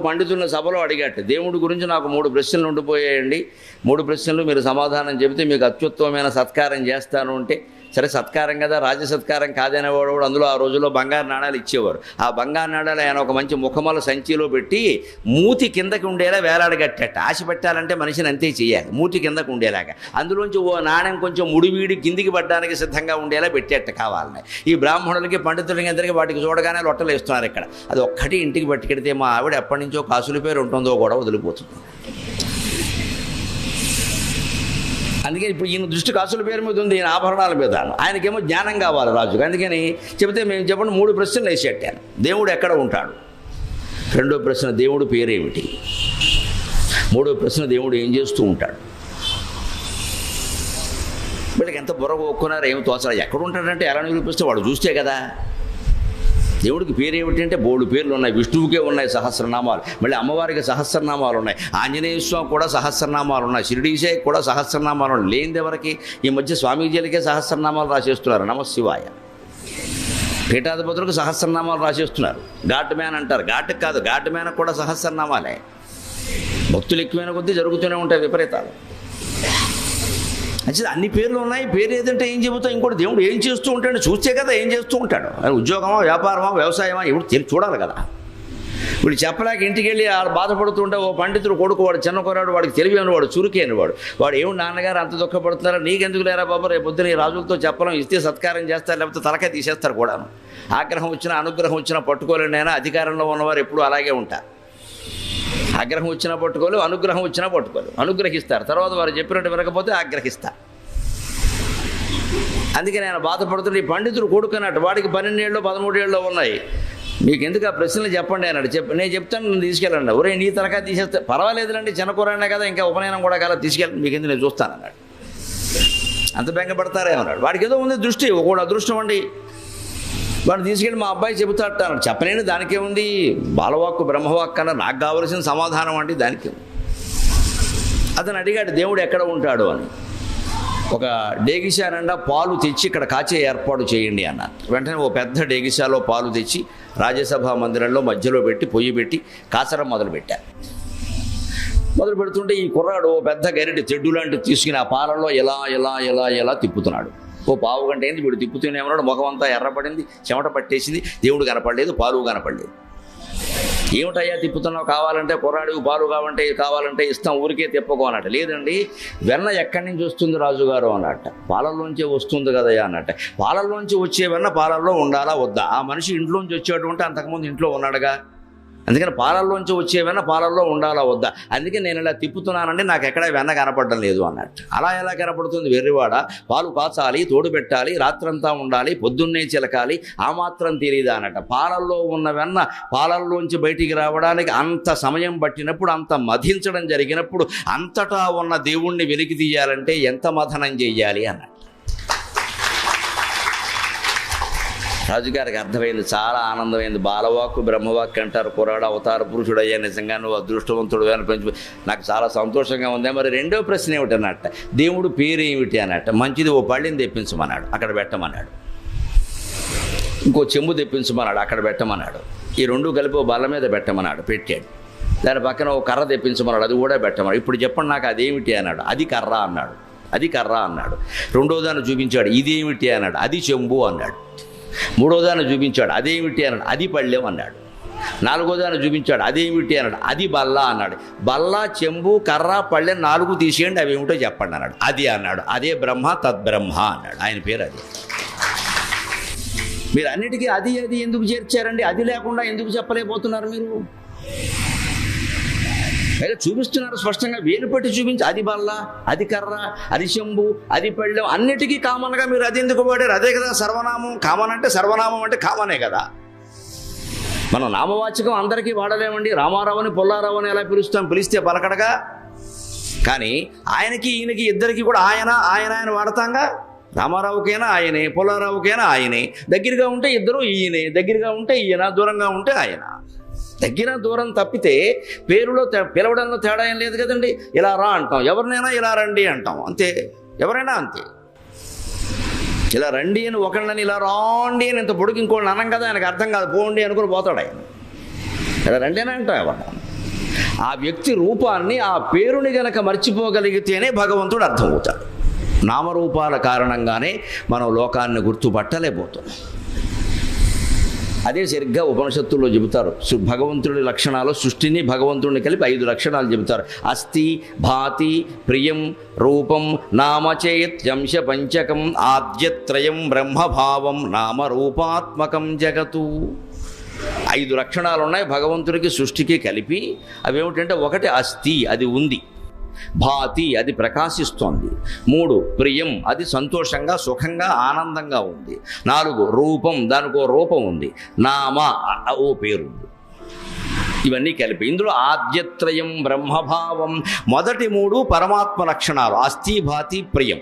పండితుల సభలో అడిగాట, దేవుడి గురించి నాకు 3 ప్రశ్నలు ఉండిపోయాయండి, 3 ప్రశ్నలు మీరు సమాధానం చెబితే మీకు అత్యుత్తమమైన సత్కారం చేస్తాను అంటే, సరే సత్కారం కదా, రాజ్య సత్కారం కాదనేవాడు కూడా. అందులో ఆ రోజుల్లో బంగారు నాణాలు ఇచ్చేవారు. ఆ బంగారు నాణాలు ఆయన ఒక మంచి ముఖమల సంచిలో పెట్టి మూతి కిందకి ఉండేలా వేలాడగట్టేట. ఆశ పెట్టాలంటే మనిషిని అంతే చేయాలి, మూతి కిందకి ఉండేలాగా. అందులోంచి ఓ నాణ్యం కొంచెం ముడివీడి కిందికి పడ్డానికి సిద్ధంగా ఉండేలా పెట్టేట కావాలని. ఈ బ్రాహ్మణులకి పండితులకి అందరికీ వాటికి చూడగానే లొట్టలు వేస్తున్నారు ఇక్కడ. అది ఒక్కటి ఇంటికి పట్టుకెడితే మా ఆవిడ ఎప్పటి నుంచో కాసుల పేరు ఉంటుందో కూడా వదిలిపోతుంది. అందుకే ఇప్పుడు ఈయన దృష్టి కాసుల పేరు మీద ఉంది, ఈయన ఆభరణాల మీద. ఆయనకేమో జ్ఞానం కావాలి రాజుకు. అందుకని చెబితే మేము చెప్పండి 3 ప్రశ్నలు వేసేటాను. దేవుడు ఎక్కడ ఉంటాడు, 2వ ప్రశ్న దేవుడు పేరేమిటి, 3వ ప్రశ్న దేవుడు ఏం చేస్తూ ఉంటాడు. వీళ్ళకి ఎంత బుర్ర ఒక్కున్నారో ఏమి తోచరా. ఎక్కడ ఉంటాడంటే ఎలా నిరూపిస్తే వాడు చూస్తే కదా. దేవుడికి పేరు ఏమిటి అంటే బోడు పేర్లు ఉన్నాయి. విష్ణువుకే ఉన్నాయి సహస్రనామాలు, మళ్ళీ అమ్మవారికి సహస్రనామాలు ఉన్నాయి, ఆంజనేయ స్వామి కూడా సహస్రనామాలు ఉన్నాయి, షిరిడీసే కూడా సహస్రనామాలు ఉన్నాయి. లేనిది ఎవరికి? ఈ మధ్య స్వామీజీలకే సహస్రనామాలు రాసేస్తున్నారు. నమశివాయ. పీఠాధిపతులకు సహస్రనామాలు రాసేస్తున్నారు. ఘాట్ మ్యాన్ అంటారు. ఘాటుకు కాదు, ఘాట్ మ్యాన్ కూడా సహస్రనామాలే. భక్తులు ఎక్కువైన కొద్దీ జరుగుతూనే ఉంటాయి విపరీతాలు. అంటే అన్ని పేర్లు ఉన్నాయి. పేరు ఏదంటే ఏం చెబుతాం. ఇంకోటి దేవుడు ఏం చేస్తూ ఉంటాడు చూస్తే కదా ఏం చేస్తూ ఉంటాడు. ఉద్యోగమా, వ్యాపారమా, వ్యవసాయమా, ఇప్పుడు చూడాలి కదా. వీడు చెప్పలేక ఇంటికి వెళ్ళి బాధపడుతుంటే ఓ పండితుడు కొడుకు, వాడు చిన్న కుర్రాడు, వాడికి తెలియని వాడు, చురుకైన వాడు ఏమి నాన్నగారు అంత దుఃఖపడుతున్నారో, నీకెందుకు లేరా బాబు, రేపు పొద్దున ఈ రాజులతో చెప్పడం, ఇస్తే సత్కారం చేస్తారు, లేకపోతే తలకాయ తీసేస్తారు కూడా. ఆగ్రహం వచ్చినా అనుగ్రహం వచ్చినా పట్టుకోలేండి. అయినా అధికారంలో ఉన్నవారు ఎప్పుడూ అలాగే ఉంటారు. ఆగ్రహం వచ్చినా పట్టుకోలేవు, అనుగ్రహం వచ్చినా పట్టుకోలేవు. అనుగ్రహిస్తారు, తర్వాత వారు చెప్పినట్టు వినకపోతే ఆగ్రహిస్తారు. అందుకే నేను బాధపడుతుంటే ఈ పండితుడు కొడుకున్నట్టు, వాడికి 12 ఏళ్ళు 13 ఏళ్ళు ఉన్నాయి. మీకు ఎందుకు ఆ ప్రశ్నలు చెప్పండి అన్నాడు. నేను చెప్తాను, నన్ను తీసుకెళ్ళండి. ఒరే నీ తరకా తీసేస్తే పర్వాలేదులండి, చిన్న కూరనే కదా, ఇంకా ఉపనయనం కూడా కదా, తీసుకెళ్ళండి, మీకు ఎందుకు నేను చూస్తాను అన్నాడు. అంత బెంగపడతారేమన్నాడు. వాడికి ఏదో ఉంది దృష్టి, ఒకడు అదృష్టం అండి. వాడు తీసుకెళ్ళి మా అబ్బాయి చెబుతాట అన్నాడు. చెప్పలేని దానికే ఉంది, బాలవాక్కు బ్రహ్మవాక్కు అన్న, నాకు కావలసిన సమాధానం అండి దానికి. అతను అడిగాడు దేవుడు ఎక్కడ ఉంటాడు అని. ఒక డేగిషా నిండా పాలు తెచ్చి ఇక్కడ కాచే ఏర్పాటు చేయండి అన్నారు. వెంటనే ఓ పెద్ద డేగిషాలో పాలు తెచ్చి రాజ్యసభ మందిరంలో మధ్యలో పెట్టి పొయ్యి పెట్టి కాచరం మొదలుపెట్టారు. మొదలు పెడుతుంటే ఈ కుర్రాడు ఓ పెద్ద గరిటె తెడ్డు లాంటివి తీసుకుని ఆ పాలల్లో ఎలా తిప్పుతున్నాడు. ఓ పావు గంట అయింది, వీడు తిప్పుతూనే ఉన్నాడు. ముఖం అంతా ఎర్రపడింది, చెమట పట్టేసింది. దేవుడు కనపడలేదు, పాలు కనపడలేదు. ఏమిటయ్యా తిప్పుతున్నావు, కావాలంటే కుర్రాడికి పాలు కావాలంటే ఇస్తాం, ఊరికే తిప్పకో అన్నట్టు. లేదండి, వెన్న ఎక్కడి నుంచి వస్తుంది రాజుగారు అన్నట్ట. పాలల్లోంచే వస్తుంది కదయ్యా అన్నట్ట. పాలల్లోంచి వచ్చే వెన్న పాలల్లో ఉండాలా వద్దా? ఆ మనిషి ఇంట్లోంచి వచ్చేటువంటి అంతకుముందు ఇంట్లో ఉన్నాడుగా. అందుకని పాలల్లోంచి వచ్చే వెన్న పాలల్లో ఉండాలా వద్దా? అందుకే నేను ఇలా తిప్పుతున్నానండి, నాకు ఎక్కడ వెన్న కనపడడం లేదు అన్నట్టు. అలా ఎలా కనపడుతుంది వెర్రివాడ? పాలు కాచాలి, తోడు పెట్టాలి, రాత్రంతా ఉండాలి, పొద్దున్నే చిలకాలి, ఆ మాత్రం తెలియదా అన్నట్టు. పాలల్లో ఉన్న వెన్న పాలల్లోంచి బయటికి రావడానికి అంత సమయం పట్టినప్పుడు, అంత మధించడం జరిగినప్పుడు, అంతటా ఉన్న దేవుణ్ణి వెలికి తీయాలంటే ఎంత మథనం చెయ్యాలి అన్నట్టు. రాజుగారికి అర్థమైంది, చాలా ఆనందమైంది. బాలవాక్కు బ్రహ్మవాక్కు అంటారు. కుర్రాడు అవతార పురుషుడు అయ్యా, నిజంగా నువ్వు అదృష్టవంతుడు అనిపించు, నాకు చాలా సంతోషంగా ఉంది. మరి 2వ ప్రశ్న ఏమిటన్నట్ట, దేవుడు పేరు ఏమిటి అన్నట్ట. మంచిది, ఓ పళ్ళిని తెప్పించమన్నాడు, అక్కడ పెట్టమన్నాడు. ఇంకో చెంబు తెప్పించమన్నాడు, అక్కడ పెట్టమన్నాడు. ఈ 2 కలిపి ఓ బల్ల మీద పెట్టమన్నాడు, పెట్టాడు. దాని పక్కన ఓ కర్ర తెప్పించమన్నాడు, అది కూడా పెట్టమన్నాడు. ఇప్పుడు చెప్పండి నాకు అదేమిటి అన్నాడు. అది కర్ర అన్నాడు. అది కర్ర అన్నాడు. 2వ దాన్ని చూపించాడు, ఇదేమిటి అన్నాడు. అది చెంబు అన్నాడు. 3వ దాన్ని చూపించాడు, అదేమిటి అన్నాడు. అది పళ్ళెం అన్నాడు. 4వ దాన్ని చూపించాడు, అదేమిటి అన్నాడు. అది బల్ల అన్నాడు. బల్ల, చెంబు, కర్ర, పళ్ళెం 4 తీసేయండి, అవి ఏమిటో చెప్పండి అన్నాడు. అది అన్నాడు. అదే బ్రహ్మ, తద్బ్రహ్మ అన్నాడు. ఆయన పేరు అది. మీరు అన్నిటికీ అది ఎందుకు చేర్చారండి? అది లేకుండా ఎందుకు చెప్పలేకపోతున్నారు మీరు? అయితే చూపిస్తున్నారు స్పష్టంగా, వేలు పెట్టి చూపించి, అది బల్ల, అది కర్ర, అది చెంబు, అది పళ్ళెం, అన్నిటికీ కామన్గా మీరు అది ఎందుకు వాడారు? అదే కదా సర్వనామం. కామన్ అంటే సర్వనామం అంటే కామనే కదా. మనం నామవాచకం అందరికీ వాడలేమండి. రామారావుని పుల్లారావు అని ఎలా పిలిస్తే పలకడగా. కానీ ఆయనకి ఈయనకి ఇద్దరికి కూడా ఆయన వాడతాంగా. రామారావుకైనా ఆయనే, పుల్లారావుకైనా ఆయనే. దగ్గరగా ఉంటే ఇద్దరు ఈయనే, దగ్గరగా ఉంటే ఈయన, దూరంగా ఉంటే ఆయన. దగ్గర దూరం తప్పితే పేరులో పిలవడంలో తేడా ఏం లేదు కదండి. ఇలా రా అంటాం, ఎవరినైనా ఇలా రండి అంటాం, అంతే. ఎవరైనా అంతే. ఇలా రండి అని ఒకళ్ళని ఇలా రాండి అని ఇంత పొడుగు ఇంకోళ్ళని అనం కదా, ఆయనకు అర్థం కాదు. పోండి అనుకుని పోతాడు ఆయన. రెండేనా అంటావా? ఆ వ్యక్తి రూపాన్ని, ఆ పేరుని గనక మర్చిపోగలిగితేనే భగవంతుడు అర్థమవుతాడు. నామరూపాల కారణంగానే మనం లోకాన్ని గుర్తుపట్టలేకపోతున్నాం. అదే సరిగ్గా ఉపనిషత్తుల్లో చెబుతారు. భగవంతుడి లక్షణాలు, సృష్టిని భగవంతుడిని కలిపి 5 లక్షణాలు చెబుతారు. అస్థి, భాతి, ప్రియం, రూపం, నామచేత్యంశ పంచకం, ఆద్యత్రయం బ్రహ్మభావం, నామరూపాత్మకం జగతు. 5 లక్షణాలు ఉన్నాయి భగవంతుడికి, సృష్టికి కలిపి. అవేమిటంటే, 1 అస్థి, అది ఉంది. భాతి, అది ప్రకాశిస్తోంది. 3 ప్రియం, అది సంతోషంగా, సుఖంగా, ఆనందంగా ఉంది. 4 రూపం, దానికో రూపం ఉంది. నామ, ఓ పేరుంది. ఇవన్నీ కలిపి ఇందులో ఆద్యత్రయం బ్రహ్మభావం. మొదటి 3 పరమాత్మ లక్షణాలు, అస్థి, భాతి, ప్రియం.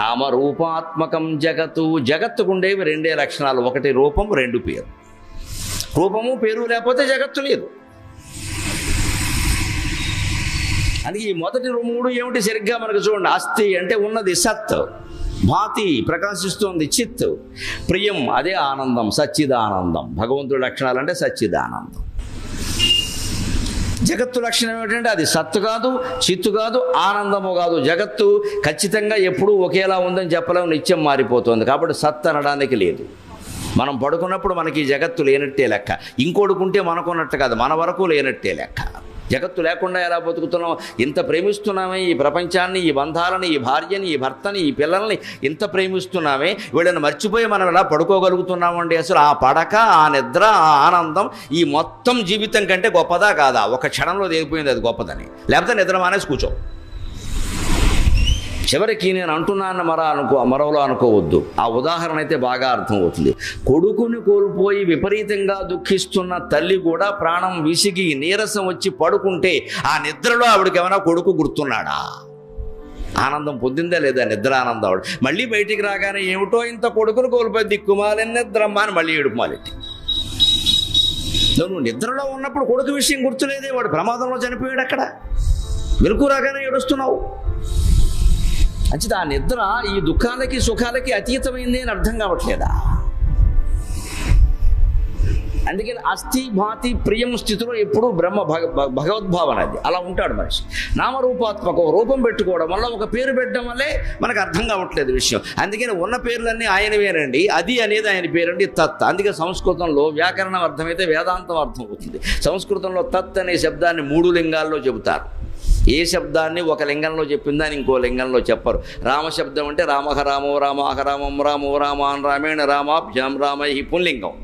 నామరూపాత్మకం జగత్తు, జగత్తుకుండేవి 2 లక్షణాలు, 1 రూపం, 2 పేరు. రూపము పేరు లేకపోతే జగత్తు లేదు. అందుకే ఈ మొదటి 3 ఏమిటి సరిగ్గా మనకు చూడండి. అస్థి అంటే ఉన్నది, సత్. భాతి, ప్రకాశిస్తోంది, చిత్. ప్రియం, అదే ఆనందం, సచ్చిదానందం. భగవంతుడి లక్షణాలంటే సచ్చిదానందం. జగత్తు లక్షణం ఏమిటంటే, అది సత్తు కాదు, చిత్తు కాదు, ఆనందము కాదు. జగత్తు ఖచ్చితంగా ఎప్పుడూ ఒకేలా ఉందని చెప్పలేము, నిత్యం మారిపోతుంది. కాబట్టి సత్ అనడానికి లేదు. మనం పడుకున్నప్పుడు మనకి జగత్తు లేనట్టే లెక్క. ఇంకొడుకుంటే మనకున్నట్టు కాదు, మన వరకు లేనట్టే లెక్క. జగత్తు లేకుండా ఎలా బతుకుతున్నాం? ఇంత ప్రేమిస్తున్నామే ఈ ప్రపంచాన్ని, ఈ బంధాలని, ఈ భార్యని, ఈ భర్తని, ఈ పిల్లల్ని ఇంత ప్రేమిస్తున్నామే, వీళ్ళని మర్చిపోయి మనం ఎలా పడుకోగలుగుతున్నామండి? అసలు ఆ పడక, ఆ నిద్ర, ఆ ఆనందం ఈ మొత్తం జీవితం కంటే గొప్పదా కాదా? ఒక క్షణంలో దిగిపోయింది అది గొప్పదని. లేకపోతే నిద్ర మానేసి కూర్చో. చివరికి నేను అంటున్నాను మరోలో అనుకోవద్దు. ఆ ఉదాహరణ అయితే బాగా అర్థమవుతుంది. కొడుకుని కోల్పోయి విపరీతంగా దుఃఖిస్తున్న తల్లి కూడా ప్రాణం విసిగి నీరసం వచ్చి పడుకుంటే ఆ నిద్రలో ఆవిడకి ఏమైనా కొడుకు గుర్తున్నాడా? ఆనందం పొందిందా లేదా? నిద్ర ఆనందం. ఆవిడ మళ్ళీ బయటికి రాగానే ఏమిటో ఇంత కొడుకును కోల్పోయి దిక్కుమాలని నిద్రమ్మా అని మళ్ళీ ఏడుపుమాలెట్టి. నువ్వు నిద్రలో ఉన్నప్పుడు కొడుకు విషయం గుర్తులేదే, వాడు ప్రమాదంలో చనిపోయాడు. అక్కడ వెలుగు రాగానే ఏడుస్తున్నావు. అంచేత ఆ నిద్ర ఈ దుఃఖాలకి, సుఖాలకి అతీతమైంది అని అర్థం కావట్లేదా? అందుకని అస్థి, భాతి, ప్రియం స్థితిలో ఎప్పుడూ బ్రహ్మ భగవద్భావన, అది అలా ఉంటాడు మనిషి. నామరూపాత్మక రూపం పెట్టుకోవడం వల్ల, ఒక పేరు పెట్టడం వల్లే మనకు అర్థం కావట్లేదు విషయం. అందుకని ఉన్న పేర్లన్నీ ఆయనవేనండి. అది అనేది ఆయన పేరండి, తత్. అందుకే సంస్కృతంలో వ్యాకరణం అర్థమైతే వేదాంతం అర్థం అవుతుంది. సంస్కృతంలో తత్ అనే శబ్దాన్ని 3 లింగాల్లో చెబుతారు. ఏ శబ్దాన్ని ఒక లింగంలో చెప్పిందని ఇంకో లింగంలో చెప్పరు. రామశబ్దం అంటే రామహ రామో రామాహ రామం రామో రామాన్ రామేణ రామాభ్యాం రామై పుంలింగం.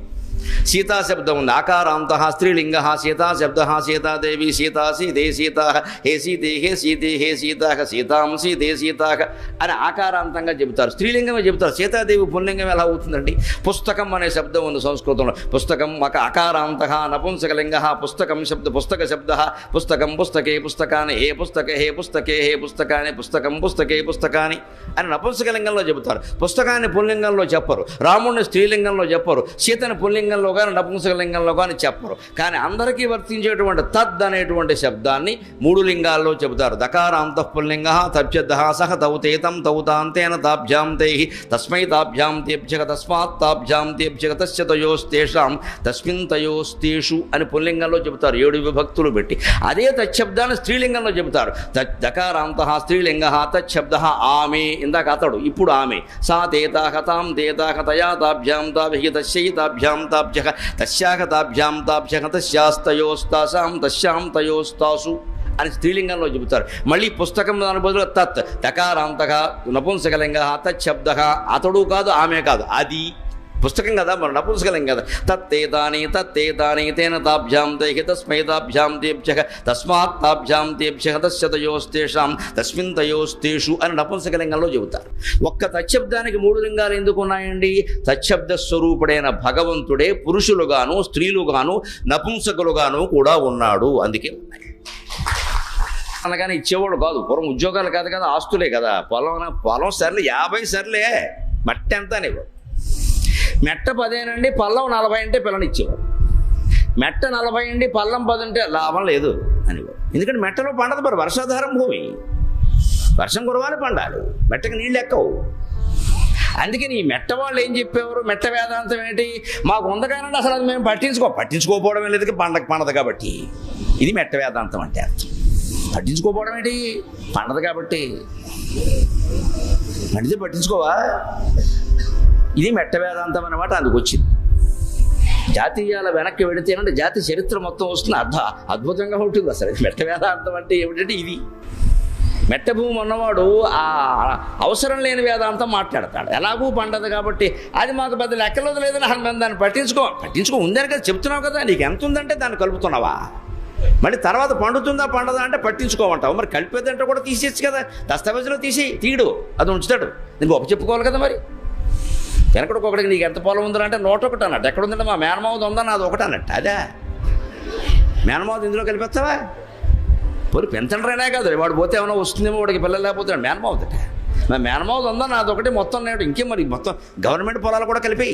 సీతా శబ్దం ఉంది, ఆకారాంత స్త్రీలింగ. సీతా శబ్ద సీతాదేవి, సీతాసి దే సీతా, హే సీతే హే సీతే హే సీతాహ సీతాంసి దే సీతాహ అని ఆకారాంతంగా చెబుతారు. స్త్రీలింగమే చెబుతారు. సీతాదేవి పుల్లింగం ఎలా అవుతుందండి? పుస్తకం అనే శబ్దం ఉంది సంస్కృతంలో. పుస్తకం అకారాంత నపుంసకలింగ. పుస్తకం శబ్ద, పుస్తక శబ్ద, పుస్తకం పుస్తకే పుస్తకాన్ని, హే పుస్తక హే పుస్తకే హే పుస్తకాన్ని, పుస్తకం పుస్తకే పుస్తకాన్ని అని నపుంసకలింగంలో చెబుతారు. పుస్తకాన్ని పుల్లింగంలో చెప్పరు, రాముడిని స్త్రీలింగంలో చెప్పరు, సీతని పుల్లింగంలో కానీ నపుంసకలింగంలో కానీ చెప్పరు. కానీ అందరికీ వర్తించేటువంటి తద్ అనేటువంటి శబ్దాన్ని 3 లింగాల్లో చెబుతారు. దకారాంత పుల్లింగ తబ్జద్ధ సహ తౌతేతం తౌతాంతేన తాభ్యాం తైః తస్మై తాభ్యాం తేభ్యః తస్మాత్ తాభ్యాం తేభ్యః తస్య తయోస్తేషాం తస్మిన్ తయోస్తేషు అని పుల్లింగంలో చెబుతారు 7 విభక్తులు పెట్టి. అదే తచ్చబ్దాన్ని స్త్రీలింగంలో చెబుతారు. దకారాంత స్త్రీలింగ తచ్చబ్ద ఆమె, ఇందాక అతడు, ఇప్పుడు ఆమె. సా తేతాహ తాం తేతాహ తయా తాభ్యాం తాభిః తస్యై తాభ్యాం తాభ్యః తస్యాహ తాభ్యాం తాభ్యః తస్యాస్తయోస్తాసాం తస్యాం తయోస్తాసు అని స్త్రీలింగంలో చెబుతారు. మళ్ళీ పుస్తకం దాని బదులు తత్, దకారాంతగా నపుంసకలింగ తచ్చబ్ద. అతడు కాదు, ఆమె కాదు, అది పుస్తకం కదా, మరి నపుంసకలింగం కదా. తత్తేతాని తత్తేతాని తేన తాభ్యాం తైః తస్మై తాభ్యాం తేభ్యః తస్మాత్ తాభ్యాం తేభ్యః తస్య తయోస్తేషాం తస్మిన్ తయోస్తేషు అని నపుంసకలింగంలో చెబుతారు. ఒక్క తచ్చబ్దానికి 3 లింగాలు ఎందుకు ఉన్నాయండి? తచ్చబ్ద స్వరూపుడైన భగవంతుడే పురుషులుగాను, స్త్రీలుగాను, నపుంసకులుగాను కూడా ఉన్నాడు. అందుకే ఉన్నాయి. అనగానే ఇచ్చేవాడు కాదు. పూర్వం ఉద్యోగాలు కాదు కదా, ఆస్తులే కదా. పొలం సర్లే 50 సర్లే, మట్టి ఎంత అనేవాడు. మెట్ట 10 అండి, పల్లం 40 అంటే పిల్లనిచ్చేవాడు. మెట్ట 40 అండి, పల్లం 10 అంటే లాభం లేదు అనేవాడు. ఎందుకంటే మెట్టలో పండదు, మరి వర్షాధారం భూమి, వర్షం కురవాలి, పండాలి, మెట్టకి నీళ్ళు ఎక్కవు. అందుకని ఈ మెట్ట వాళ్ళు ఏం చెప్పేవారు, మెట్ట వేదాంతం ఏంటి, మాకు ఉందగానండి అసలు అది మేము పట్టించుకోకపోవడం లేదు, పండదు కాబట్టి. ఇది మెట్ట వేదాంతం అంటే అర్థం. పట్టించుకోపోవడం ఏంటి, పండదు కాబట్టి. పండితే పట్టించుకోవా, ఇది మెట్ట వేదాంతం అన్నమాట. అందుకు వచ్చింది. జాతీయాల వెనక్కి వెడితేనంటే జాతి చరిత్ర మొత్తం వస్తుంది, అద్భుతంగా ఉంటుంది. అసలు మెట్ట వేదాంతం అంటే ఏమిటంటే ఇది. మెట్ట భూమి ఉన్నవాడు ఆ అవసరం లేని వేదాంతం మాట్లాడతాడు. ఎలాగూ పండదు కాబట్టి అది మాకు పెద్ద లెక్కలో లేదని మేము దాన్ని పట్టించుకో ఉందని కదా చెప్తున్నావు కదా, నీకు ఎంత ఉందంటే దాన్ని కలుపుతున్నావా, మళ్ళీ తర్వాత పండుతుందా పండదా అంటే పట్టించుకోమంటావు. మరి కలిపేదంటే కూడా తీసేచ్చు కదా, దస్తావేజులో తీయడు, అది ఉంచుతాడు. నేను గొప్ప చెప్పుకోవాలి కదా. మరి వెనకడికొకటికి నీకు ఎంత పొలం ఉందని అంటే 101 అన్నట్టు. ఎక్కడ ఉందంటే మా మేనమావది ఉందని అది ఒకటి అన్నట్టు. అదే మేనమావది ఇందులో కలిపేస్తావా, పోయి పెంచండ్రైనా కాదు, వాడు పోతే ఏమైనా వస్తుందేమో, వాడికి పిల్లలు లేకపోతే మేనమావదట. మా మేనమావది ఉందని నాది ఒకటి మొత్తం నేడు ఇంకేం, మరి మొత్తం గవర్నమెంట్ పొలాలు కూడా కలిపి.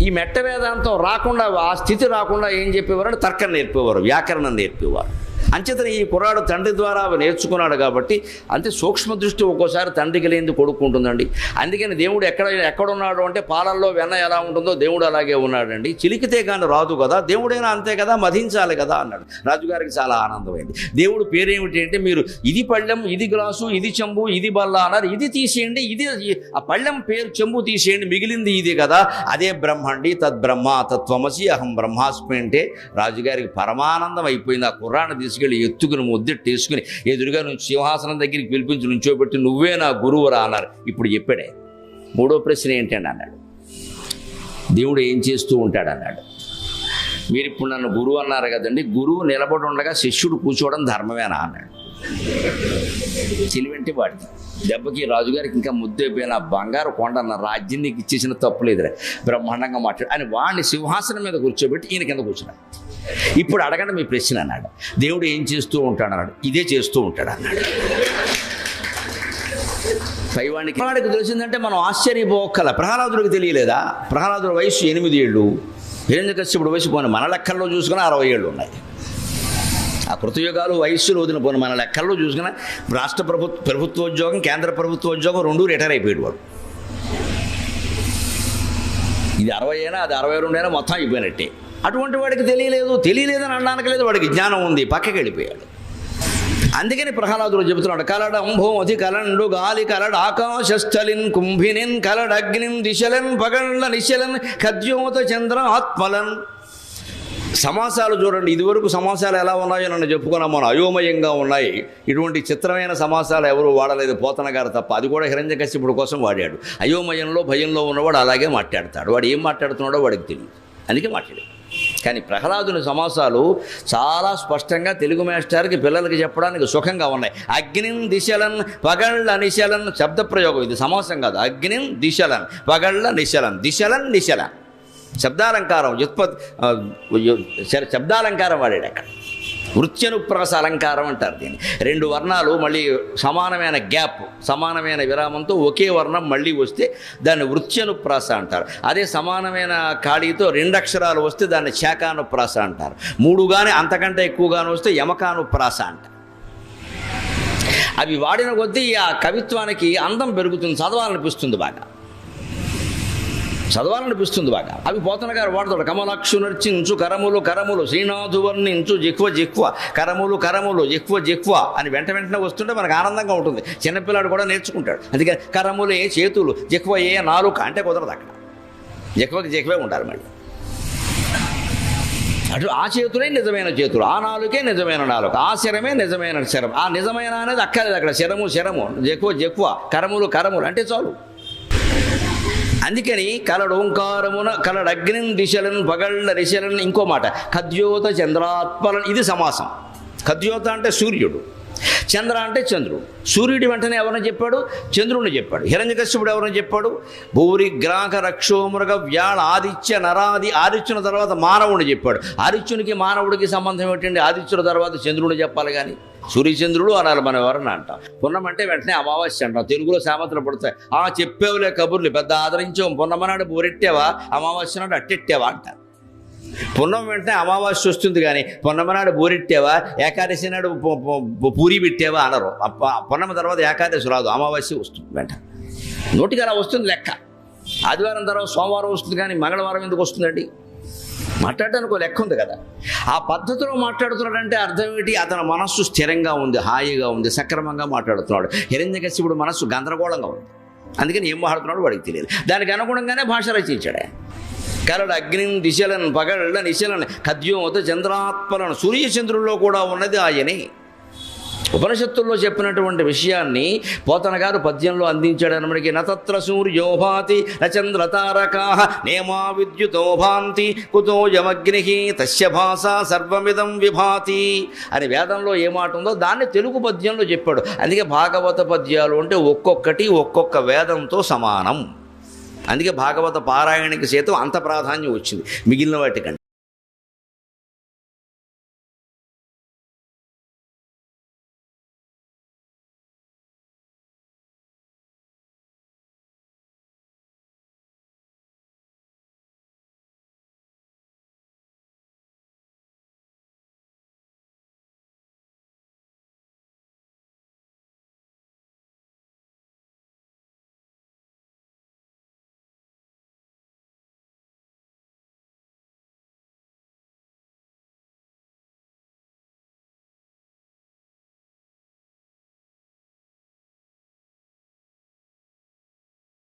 ఈ మెట్ట వేదాంతం రాకుండా, ఆ స్థితి రాకుండా ఏం చెప్పేవారు అంటే తర్కం నేర్పేవారు, వ్యాకరణం నేర్పేవారు. అంచేతన ఈ కుర్రాడు తండ్రి ద్వారా అవి నేర్చుకున్నాడు కాబట్టి అంతే సూక్ష్మ దృష్టి ఒక్కోసారి తండ్రికి లేనిది కొడుకుంటుందండి. అందుకని దేవుడు ఎక్కడున్నాడు అంటే పాలల్లో వెన్న ఎలా ఉంటుందో దేవుడు అలాగే ఉన్నాడండి. చిలికితే కానీ రాదు కదా, దేవుడైనా అంతే కదా, మధించాలి కదా అన్నాడు. రాజుగారికి చాలా ఆనందమైంది. దేవుడు పేరేమిటి అంటే, మీరు ఇది పళ్ళెం, ఇది గ్లాసు, ఇది చెంబు, ఇది బల్ల అన్నారు. ఇది తీసేయండి, ఇది ఆ పళ్ళెం పేరు చెంబు తీసేయండి, మిగిలింది ఇది కదా, అదే బ్రహ్మండి. తద్బ్రహ్మ తత్వమసి అహం బ్రహ్మాస్మి అంటే రాజుగారికి పరమానందం అయిపోయింది. ఆ కుర్రాన్ని తీసుకెళ్ళి ఎత్తుకుని ముద్దెట్టేసుకుని ఎదురుగా నుంచి సింహాసనం దగ్గరికి పిలిపించి నుంచోబెట్టి నువ్వే నా గురువురా అన్నారు. ఇప్పుడు చెప్పాడే. 3వ ప్రశ్న ఏంటండి అన్నాడు. దేవుడు ఏం చేస్తూ ఉంటాడన్నాడు. మీరు ఇప్పుడు నన్ను గురువు అన్నారు కదండి, గురువు నిలబడి ఉండగా శిష్యుడు కూర్చోవడం ధర్మమేనా అన్నాడు. తెలివంటి వాడికి దెబ్బకి రాజుగారికి ఇంకా ముద్దైపోయిన బంగారు కొండ అన్న రాజ్యం నీకు ఇచ్చేసిన తప్పు లేదురా, బ్రహ్మాండంగా మాట్లాడు అని వాడిని సింహాసనం మీద కూర్చోబెట్టి ఈయన కింద కూర్చున్నాడు. ఇప్పుడు అడగండి మీ ప్రశ్న అన్నాడు. దేవుడు ఏం చేస్తూ ఉంటాడు అన్నాడు. ఇదే చేస్తూ ఉంటాడు అన్నాడు. పైవాడికి తెలిసిందంటే మనం ఆశ్చర్యపోకల. ప్రహ్లాదుడికి తెలియలేదా? ప్రహ్లాదుడి వయసు 8 ఏళ్ళు, హిరణ్యకశ్యపుడి వయసు పోనీ మన లెక్కల్లో చూసుకుని 60 ఏళ్ళు ఉన్నాయి. ఆ కృతయుగాలు వయస్సులు వదిన పోను మన లెక్కల్లో చూసుకున్న రాష్ట్ర ప్రభుత్వోద్యోగం, కేంద్ర ప్రభుత్వోద్యోగం 2 రిటైర్ అయిపోయాడు వాడు. ఇది 60 అయినా అది 62 అయినా మొత్తం అయిపోయినట్టే. అటువంటి వాడికి తెలియలేదని అనడానికి లేదు, వాడికి జ్ఞానం ఉంది, పక్కకి వెళ్ళిపోయాడు. అందుకని ప్రహ్లాదుడు చెబుతున్నాడు, కలడంభోమతి కలండు గాలి కలడ ఆకాశస్థలిన్ కుంభినిన్ కలడగ్నిన్ దిశలన్ పగళ్ళ నిశలన్ ఖద్యోత చంద్ర ఆత్మలన్. సమాసాలు చూడండి, ఇదివరకు సమాసాలు ఎలా ఉన్నాయో నన్ను చెప్పుకున్నాం మనం, అయోమయంగా ఉన్నాయి. ఇటువంటి చిత్రమైన సమాసాలు ఎవరు వాడలేదు, పోతన గారు తప్ప. అది కూడా హిరణ్యకశ్యపుడి కోసం వాడాడు. అయోమయంలో భయంలో ఉన్నవాడు అలాగే మాట్లాడతాడు. వాడు ఏం మాట్లాడుతున్నాడో వాడికి తెలియదు, అందుకే మాట్లాడాడు. కానీ ప్రహ్లాదుని సమాసాలు చాలా స్పష్టంగా తెలుగు మాస్టర్కి పిల్లలకి చెప్పడానికి సుఖంగా ఉన్నాయి. అగ్నిన్ దిశలన్ పగళ్ళ నిశలన్ శబ్దప్రయోగం, ఇది సమాసం కాదు. అగ్నిన్ దిశలన్ పగళ్ళ నిశలన్, దిశలన్ నిశలన్ శబ్దాలంకారం, శబ్దాలంకారం వాడాడు అక్కడ. వృత్యనుప్రాస అలంకారం అంటారు దీన్ని. 2 వర్ణాలు మళ్ళీ సమానమైన గ్యాప్, సమానమైన విరామంతో ఒకే వర్ణం మళ్ళీ వస్తే దాన్ని వృత్యనుప్రాస అంటారు. అదే సమానమైన ఖాళీతో 2 అక్షరాలు వస్తే దాన్ని శాఖానుప్రాస అంటారు. 3 కానీ అంతకంటే ఎక్కువగానే వస్తే యమకానుప్రాస అంటారు. అవి వాడిన కొద్దీ ఆ కవిత్వానికి అందం పెరుగుతుంది, చదవాలనిపిస్తుంది బాగా. అవి పోతన గారు వాడతాడు. కమలక్షు నర్చించు కరములు కరములు శ్రీనాథు వర్ణించు జిహ్వ కరములు జిహ్వ అని వెంటనే వస్తుంటే మనకు ఆనందంగా ఉంటుంది. చిన్నపిల్లాడు కూడా నేర్చుకుంటాడు. అందుకని కరములే చేతులు, జిహ్వయే నాలుక అంటే కుదరదు. అక్కడ జిహ్వే ఉంటారు. మళ్ళీ అటు ఆ చేతులే నిజమైన చేతులు, ఆ నాలుకే నిజమైన నాలుక, ఆ శరమే నిజమైన శరం. ఆ నిజమైన అనేది అక్కర్లేదు అక్కడ. శరము జిహ్వ కరములు అంటే చాలు. అందుకని కలడోంకారమున కలడగ్నిన్ దిశలను పగళ్ళ దిశలను. ఇంకో మాట ఖద్యోత చంద్రాత్మలను, ఇది సమాసం. ఖద్యోత అంటే సూర్యుడు, చంద్ర అంటే చంద్రుడు. సూర్యుడి వెంటనే ఎవరిని చెప్పాడు? చంద్రుడిని చెప్పాడు. హిరణ్యకశ్యపుడు ఎవరిని చెప్పాడు? భూరి గ్రాహక రక్షోమృగ వ్యాళ ఆదిత్య నరాది. ఆదిత్యుని తర్వాత మానవుడిని చెప్పాడు. ఆదిత్యునికి మానవుడికి సంబంధం ఏంటండి? ఆదిత్యుల తర్వాత చంద్రుడిని చెప్పాలి. కానీ సూర్యచంద్రుడు అనాలి మనం ఎవరన్నా అంటాం. పున్నమంటే వెంటనే అమావాస్య అంటాం. తెలుగులో సామెతలు పడతాయి. చెప్పేవులే కబుర్లు, పెద్ద ఆదరించాం. పున్నమనాడు బోరెట్టావా, అమావాస్య నాడు అట్టెట్టావా అంటారు. పున్నమ వెంటనే అమావాస్య వస్తుంది, కానీ పున్నమ నాడు బూరెట్టావా, ఏకాదశి నాడు పూరి పెట్టావా అనరు. పున్నమ తర్వాత ఏకాదశి రాదు, అమావాస్య వస్తుంది వెంట. నోటికి అలా వస్తుంది లెక్క. ఆదివారం తర్వాత సోమవారం వస్తుంది, కానీ మంగళవారం ఎందుకు వస్తుందండి? మాట్లాడడానికి ఒక లెక్క ఉంది కదా. ఆ పద్ధతిలో మాట్లాడుతున్నాడంటే అర్థం ఏంటి? అతని మనస్సు స్థిరంగా ఉంది, హాయిగా ఉంది, సక్రమంగా మాట్లాడుతున్నాడు. హిరణ్యకశిపుడు మనస్సు గందరగోళంగా ఉంది, అందుకని ఏం మాట్లాడుతున్నాడు వాడికి తెలియదు. దానికి అనుగుణంగానే భాష రచించాడు. కరడు అగ్నిని దిశలను పగళ్ళ నిశలను ఖద్యోత చంద్రాత్మలను, సూర్యచంద్రుల్లో కూడా ఉన్నది ఆయనే. ఉపనిషత్తుల్లో చెప్పినటువంటి విషయాన్ని పోతన గారు పద్యంలో అందించాడు. మనకి నతత్ర సూర్యోభాతి నచంద్రతారకా నేమా విద్యుతోభాంతి కుతోయమగ్ని తస్య భాష సర్వమిదం విభాతి అని వేదంలో ఏ మాట ఉందో దాన్ని తెలుగు పద్యంలో చెప్పాడు. అందుకే భాగవత పద్యాలు అంటే ఒక్కొక్కటి ఒక్కొక్క వేదంతో సమానం. అందుకే భాగవత పారాయణకి సైతం అంత ప్రాధాన్యం వచ్చింది మిగిలిన వాటికంటే.